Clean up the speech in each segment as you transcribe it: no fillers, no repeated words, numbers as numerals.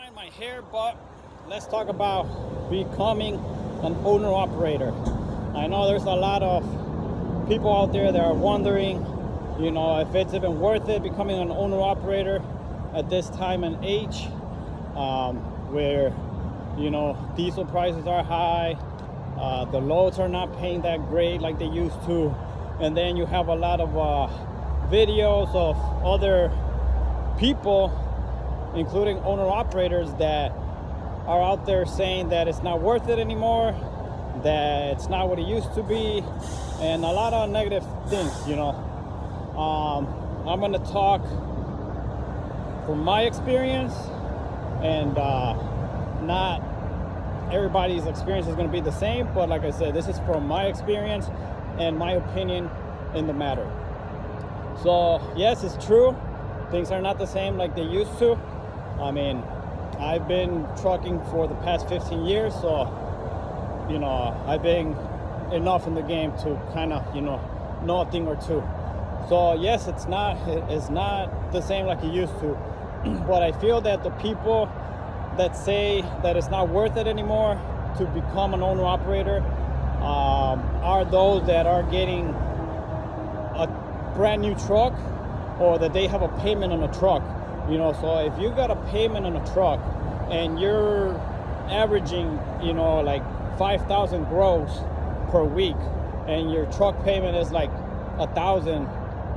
behind my hair, but let's talk about becoming an owner-operator. I know there's a lot of people out there that are wondering, if it's even worth it becoming an owner-operator at this time and age, where, diesel prices are high, the loads are not paying that great like they used to, and then you have a lot of videos of other people, including owner-operators, that are out there saying that it's not worth it anymore, that it's not what it used to be, and a lot of negative things. I'm going to talk from my experience, and not everybody's experience is going to be the same, but like I said, this is from my experience and my opinion in the matter. So yes, it's true, things are not the same like they used to. I mean, I've been trucking for the past 15 years, so I've been enough in the game to kind of know a thing or two. So yes, it's not the same like it used to, but I feel that the people that say that it's not worth it anymore to become an owner operator are those that are getting a brand new truck, or that they have a payment on a truck. So if you got a payment on a truck and you're averaging like 5,000 gross per week, and your truck payment is like 1,000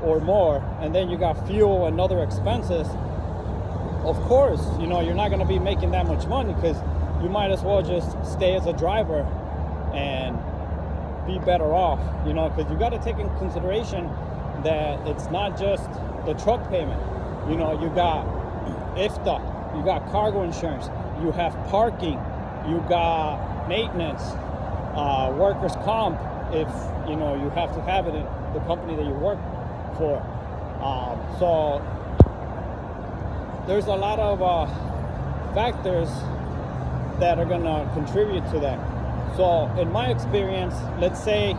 or more, and then you got fuel and other expenses, of course, you're not going to be making that much money, because you might as well just stay as a driver and be better off, because you got to take in consideration that it's not just the truck payment. You got IFTA, you got cargo insurance, you have parking, you got maintenance, workers' comp, if you have to have it in the company that you work for. So there's a lot of factors that are going to contribute to that. So in my experience, let's say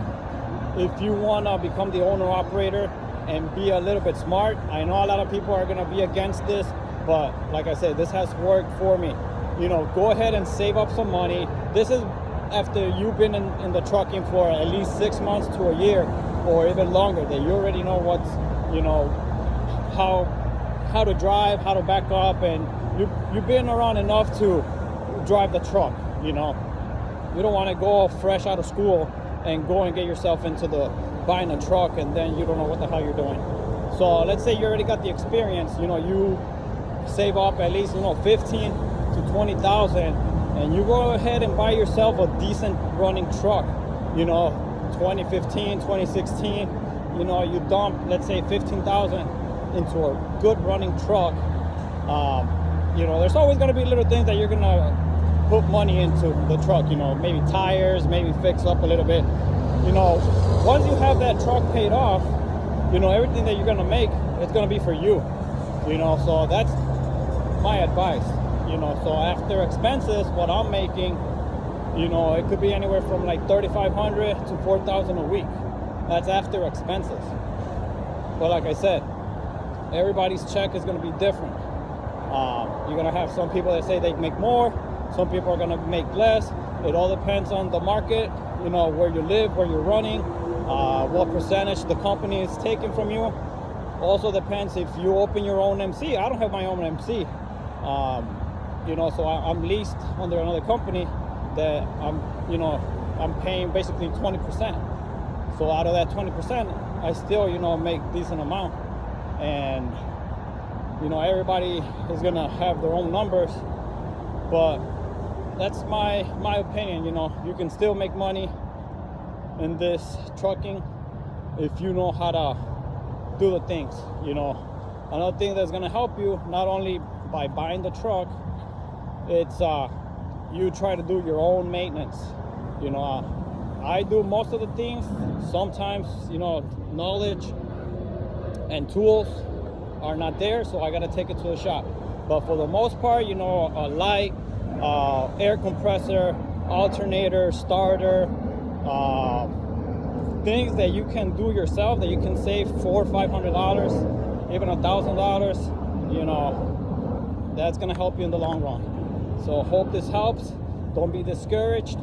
if you want to become the owner operator and be a little bit smart, I know a lot of people are going to be against this, but like I said, this has worked for me. Go ahead and save up some money. This is after you've been in the trucking for at least 6 months to a year, or even longer, that you already know what's, how to drive, how to back up, and you've been around enough to drive the truck. You don't want to go fresh out of school and go and get yourself into buying a truck, and then you don't know what the hell you're doing. So let's say you already got the experience, you save up at least 15 to 20,000, and you go ahead and buy yourself a decent running truck. 2015, 2016, you dump, let's say 15,000 into a good running truck. There's always going to be little things that you're going to put money into the truck, maybe tires, maybe fix up a little bit. Once you have that truck paid off, everything that you're going to make, it's going to be for you. So that's my advice. So after expenses, what I'm making, it could be anywhere from like 3,500 to 4,000 a week. That's after expenses. But like I said, everybody's check is going to be different. You're going to have some people that say they make more, some people are going to make less. It all depends on the market, where you live, where you're running, what percentage the company is taking from you. Also depends if you open your own MC. I don't have my own MC. So I'm leased under another company that I'm paying basically 20%. So out of that 20%, I still, make decent amount. And, everybody is going to have their own numbers, but that's my opinion. You can still make money in this trucking if you know how to do the things. Another thing that's going to help you, not only by buying the truck, it's you try to do your own maintenance. I do most of the things. Sometimes knowledge and tools are not there, so I got to take it to the shop. But for the most part, a light, air compressor, alternator, starter, things that you can do yourself, that you can save $400 or $500, even $1,000, that's gonna help you in the long run. So hope this helps. Don't be discouraged.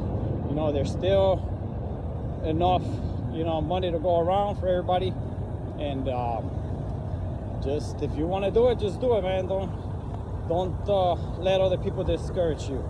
You know, there's still enough, you know, money to go around for everybody. And just, if you want to do it, just do it, man. Don't let other people discourage you.